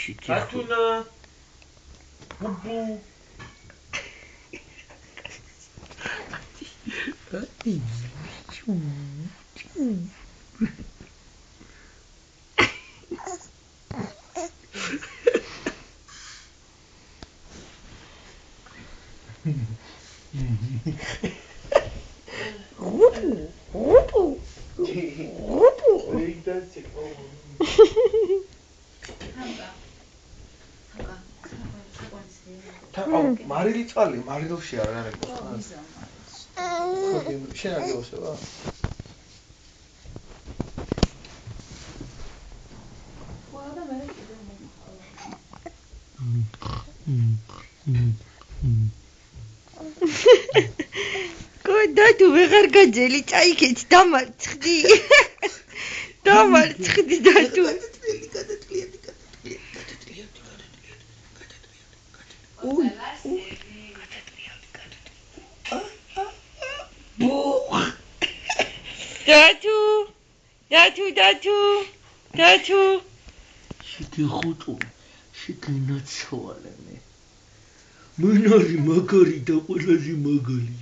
Atuna. Bubu. Marili წალი, მარილში არ არის ყოს. ხოდი, შენ არ გეოსება? ყველა მე კიდე კოდა თუ ვეღარ გაძელი წაიქეთ დამარცხდი. დამარცხდი და თუ Datu. Şiki xutu, şiki natsvalene. Mınari magari da qolazi magari.